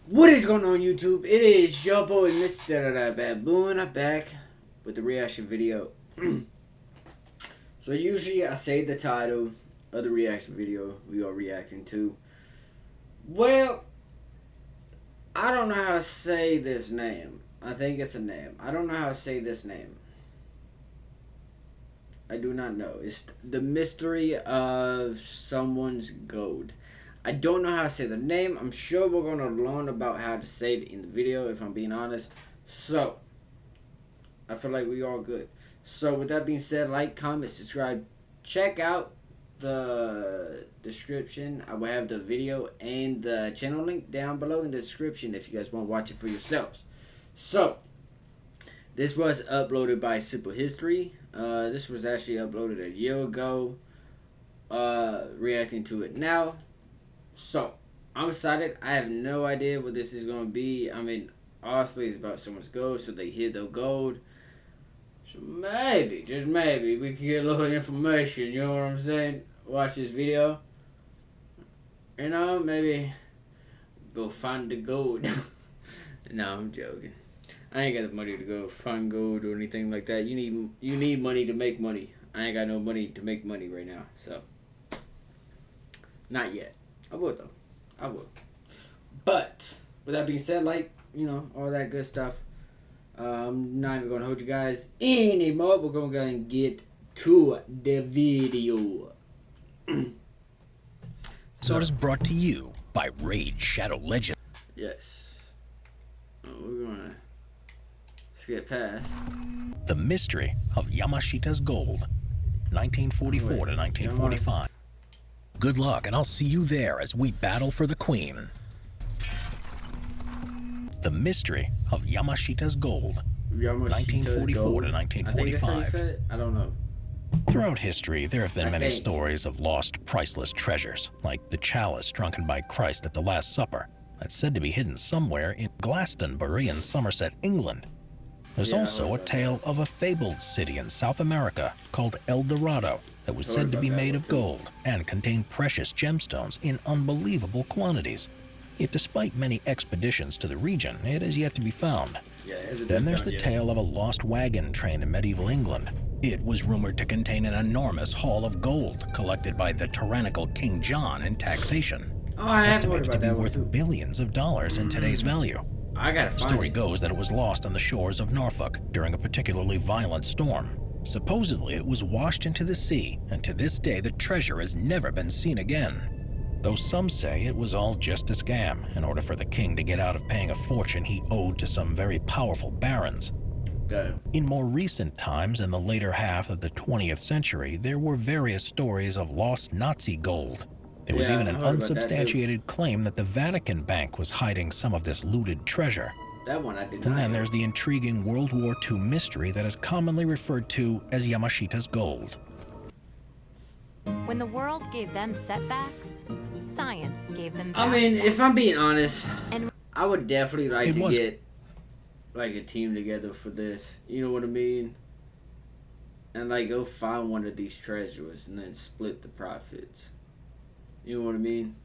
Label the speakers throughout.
Speaker 1: What is going on, YouTube? It is your boy MrBaboon. I'm back with the reaction video. So usually I say the title of the reaction video we are reacting to. Well, I don't know how to say this name. I think it's a name. I don't know how to say this name. I do not know. It's the mystery of someone's gold. I don't know how to say the name. I'm sure we're going to learn about how to say it in the video, if I'm being honest. So, I feel like we are good. So, with that being said, like, comment, subscribe. Check out the description. I will have the video and the channel link down below in the description if you guys want to watch it for yourselves. So, this was uploaded by Simple History. This was actually uploaded a year ago. Reacting to it now. So, I'm excited. I have no idea what this is going to be. I mean, honestly, it's about someone's gold, so they hid their gold. So maybe, just maybe, we can get a little information, you know what I'm saying? Watch this video. You know, maybe go find the gold. No, I'm joking. I ain't got the money to go find gold or anything like that. You need money to make money. I ain't got no money to make money right now, so. Not yet. I would though. I would. But with that being said, like, you know, all that good stuff. I'm not even gonna hold you guys anymore. We're gonna go and get to the video.
Speaker 2: So it is brought to you by Raid Shadow Legend.
Speaker 1: Yes. We're gonna skip past
Speaker 2: The Mystery of Yamashita's Gold, 1944 to 1945. Good luck, and I'll see you there as we battle for the Queen. The Mystery of Yamashita's Gold, 1944 to 1945.
Speaker 1: I don't know.
Speaker 2: Throughout history, there have been many stories of lost, priceless treasures, like the chalice drunken by Christ at the Last Supper, that's said to be hidden somewhere in Glastonbury in Somerset, England. There's also a tale of a fabled city in South America called El Dorado that was said to be made of gold and contained precious gemstones in unbelievable quantities. Yet despite many expeditions to the region, it is yet to be found. Then there's the tale of a lost wagon train in medieval England. It was rumored to contain an enormous haul of gold collected by the tyrannical King John in taxation. It's estimated to be worth billions of dollars in today's value. The story goes that it was lost on the shores of Norfolk during a particularly violent storm. Supposedly, it was washed into the sea, and to this day the treasure has never been seen again. Though some say it was all just a scam in order for the king to get out of paying a fortune he owed to some very powerful barons. In more recent times, in the later half of the 20th century, there were various stories of lost Nazi gold. There was even an unsubstantiated claim that the Vatican Bank was hiding some of this looted treasure.
Speaker 1: That one I did not.
Speaker 2: And then there's the intriguing World War II mystery that is commonly referred to as Yamashita's Gold.
Speaker 3: When the world gave them setbacks, science gave them
Speaker 1: I mean, if I'm being honest, I would definitely like to get like a team together for this. You know what I mean? And like go find one of these treasures and then split the profits. You know what I mean?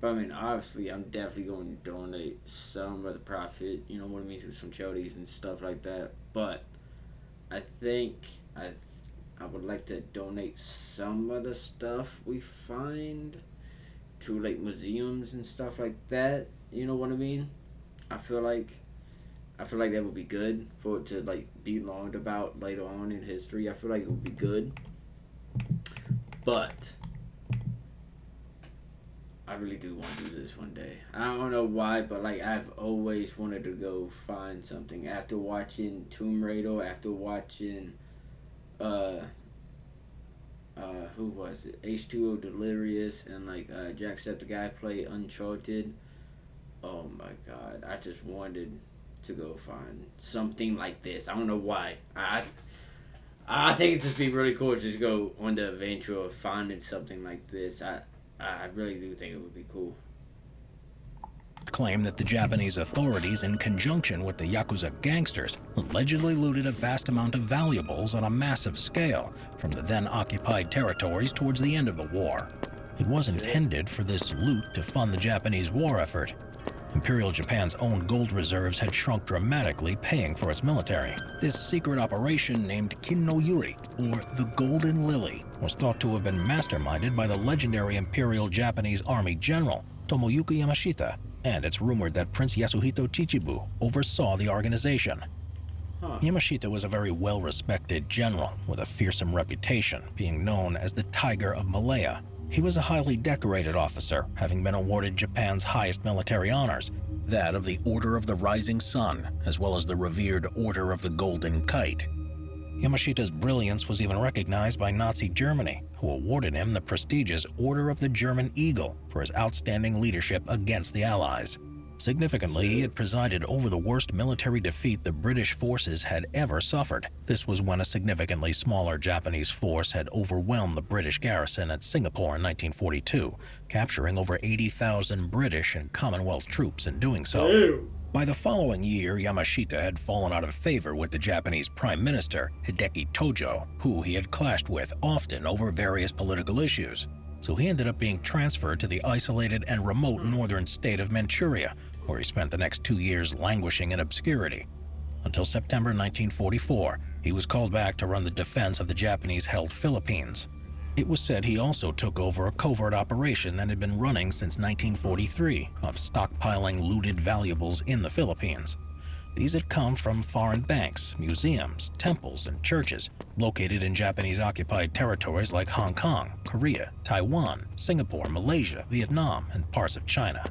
Speaker 1: But I mean, obviously, I'm definitely going to donate some of the profit, you know what I mean, to some charities and stuff like that. But I think I would like to donate some of the stuff we find to like museums and stuff like that. You know what I mean? I feel like that would be good for it to like be learned about later on in history. I feel like it would be good. But I really do want to do this one day. I don't know why, but like I've always wanted to go find something after watching Tomb Raider, after watching who was it? H2O Delirious and like Jacksepticeye play Uncharted. Oh my god, I just wanted to go find something like this. I don't know why. I think it'd just be really cool to just go on the adventure of finding something like this. I really do think it would be cool.
Speaker 2: Claim that the Japanese authorities, in conjunction with the Yakuza gangsters, allegedly looted a vast amount of valuables on a massive scale from the then occupied territories towards the end of the war. It was intended for this loot to fund the Japanese war effort. Imperial Japan's own gold reserves had shrunk dramatically, paying for its military. This secret operation, named Kin no Yuri, or the Golden Lily, was thought to have been masterminded by the legendary Imperial Japanese Army general Tomoyuki Yamashita, and it's rumored that Prince Yasuhito Chichibu oversaw the organization. Yamashita was a very well-respected general with a fearsome reputation, being known as the Tiger of Malaya. He was a highly decorated officer, having been awarded Japan's highest military honors, that of the Order of the Rising Sun, as well as the revered Order of the Golden Kite. Yamashita's brilliance was even recognized by Nazi Germany, who awarded him the prestigious Order of the German Eagle for his outstanding leadership against the Allies. Significantly, he had presided over the worst military defeat the British forces had ever suffered. This was when a significantly smaller Japanese force had overwhelmed the British garrison at Singapore in 1942, capturing over 80,000 British and Commonwealth troops in doing so. By the following year, Yamashita had fallen out of favor with the Japanese Prime Minister, Hideki Tojo, who he had clashed with often over various political issues. So he ended up being transferred to the isolated and remote northern state of Manchuria, where he spent the next 2 years languishing in obscurity. Until September 1944, he was called back to run the defense of the Japanese-held Philippines. It was said he also took over a covert operation that had been running since 1943 of stockpiling looted valuables in the Philippines. These had come from foreign banks, museums, temples, and churches located in Japanese-occupied territories like Hong Kong, Korea, Taiwan, Singapore, Malaysia, Vietnam, and parts of China.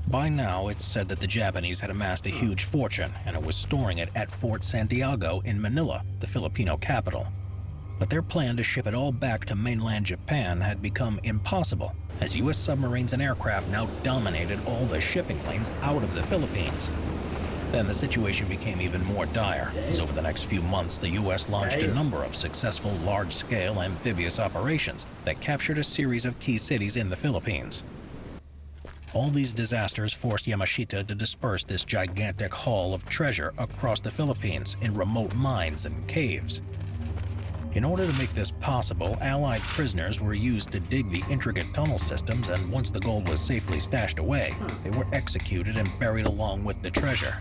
Speaker 2: By now, it's said that the Japanese had amassed a huge fortune, and it was storing it at Fort Santiago in Manila, the Filipino capital. But their plan to ship it all back to mainland Japan had become impossible, as U.S. submarines and aircraft now dominated all the shipping lanes out of the Philippines. Then the situation became even more dire, as over the next few months the U.S. launched a number of successful large-scale amphibious operations that captured a series of key cities in the Philippines. All these disasters forced Yamashita to disperse this gigantic haul of treasure across the Philippines in remote mines and caves. In order to make this possible, Allied prisoners were used to dig the intricate tunnel systems, and once the gold was safely stashed away, they were executed and buried along with the treasure.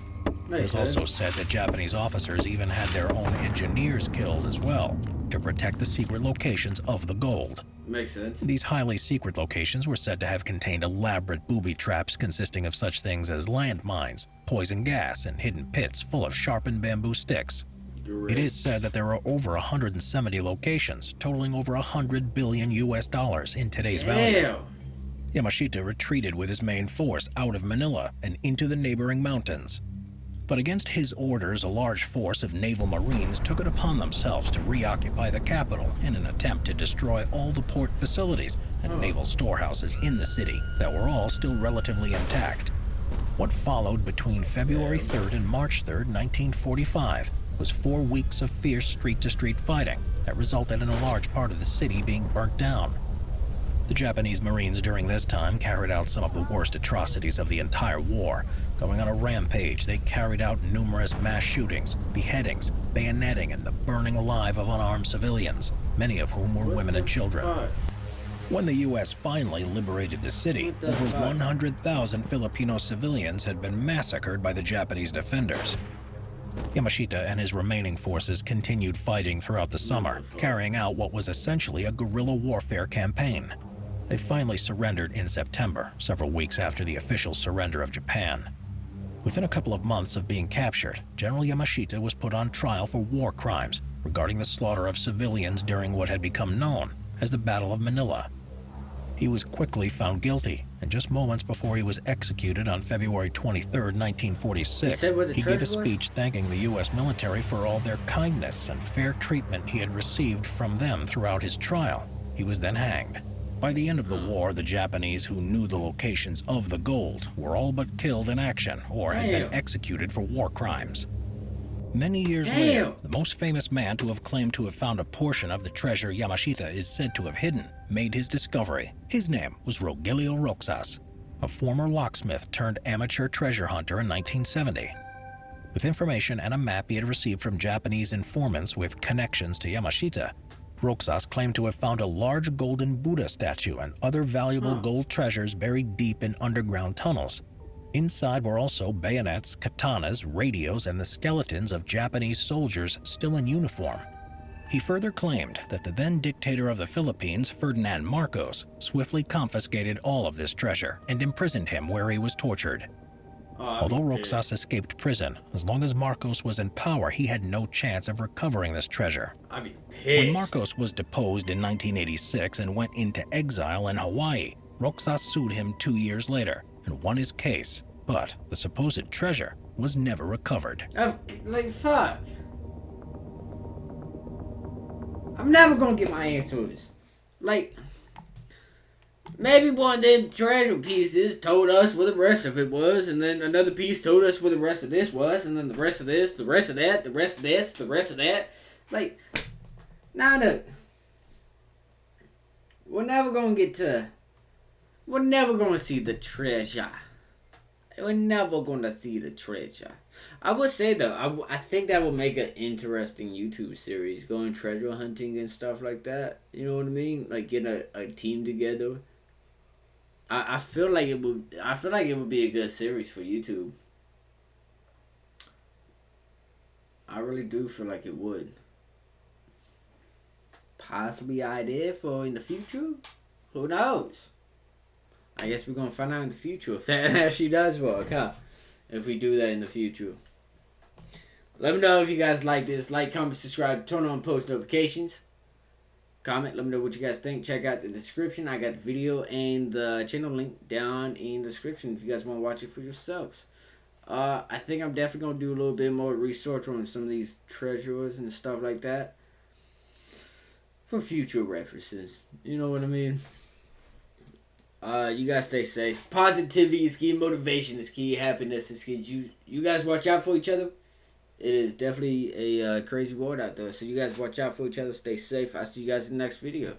Speaker 2: It was also said that Japanese officers even had their own engineers killed as well, to protect the secret locations of the gold.
Speaker 1: Makes sense.
Speaker 2: These highly secret locations were said to have contained elaborate booby traps consisting of such things as landmines, poison gas, and hidden pits full of sharpened bamboo sticks. It is said that there are over 170 locations, totaling over $100 billion in today's value. Yamashita retreated with his main force out of Manila and into the neighboring mountains. But against his orders, a large force of naval marines took it upon themselves to reoccupy the capital in an attempt to destroy all the port facilities and naval storehouses in the city that were all still relatively intact. What followed between February 3rd and March 3rd, 1945, was 4 weeks of fierce street-to-street fighting that resulted in a large part of the city being burnt down. The Japanese Marines during this time carried out some of the worst atrocities of the entire war. Going on a rampage, they carried out numerous mass shootings, beheadings, bayoneting, and the burning alive of unarmed civilians, many of whom were women and children. When the U.S. finally liberated the city, over 100,000 Filipino civilians had been massacred by the Japanese defenders. Yamashita and his remaining forces continued fighting throughout the summer, carrying out what was essentially a guerrilla warfare campaign. They finally surrendered in September, several weeks after the official surrender of Japan. Within a couple of months of being captured, General Yamashita was put on trial for war crimes regarding the slaughter of civilians during what had become known as the Battle of Manila. He was quickly found guilty, and just moments before he was executed on February 23, 1946, he gave a speech thanking the U.S. military for all their kindness and fair treatment he had received from them throughout his trial. He was then hanged. By the end of the war, the Japanese who knew the locations of the gold were all but killed in action or had been executed for war crimes. Many years later, the most famous man to have claimed to have found a portion of the treasure Yamashita is said to have hidden made his discovery. His name was Rogelio Roxas, a former locksmith turned amateur treasure hunter in 1970. With information and a map he had received from Japanese informants with connections to Yamashita, Roxas claimed to have found a large golden Buddha statue and other valuable gold treasures buried deep in underground tunnels. Inside were also bayonets, katanas, radios, and the skeletons of Japanese soldiers still in uniform. He further claimed that the then dictator of the Philippines, Ferdinand Marcos, swiftly confiscated all of this treasure and imprisoned him where he was tortured. Although Roxas escaped prison, as long as Marcos was in power, he had no chance of recovering this treasure.
Speaker 1: I'd be pissed.
Speaker 2: When Marcos was deposed in 1986 and went into exile in Hawaii, Roxas sued him 2 years later and won his case, but the supposed treasure was never recovered.
Speaker 1: Like, fuck. I'm never gonna get my answers. Like, maybe one of them treasure pieces told us what the rest of it was, and then another piece told us what the rest of this was, and then the rest of this, the rest of that, the rest of this, the rest of that. Like, look. We're never gonna see the treasure. We're never gonna see the treasure. I would say though, I think that would make an interesting YouTube series, going treasure hunting and stuff like that. You know what I mean? Like getting a team together. I feel like it would. I feel like it would be a good series for YouTube. I really do feel like it would. Possibly idea for in the future. Who knows? I guess we're gonna find out in the future if that actually does work, huh? If we do that in the future. Let me know if you guys like this. Like, comment, subscribe, turn on post notifications. Comment, let me know what you guys think. Check out the description. I got the video and the channel link down in the description if you guys want to watch it for yourselves. I think I'm definitely going to do a little bit more research on some of these treasures and stuff like that. For future references. You know what I mean? You guys stay safe. Positivity is key. Motivation is key. Happiness is key. You guys watch out for each other. It is definitely a crazy world out there. So you guys watch out for each other. Stay safe. I'll see you guys in the next video.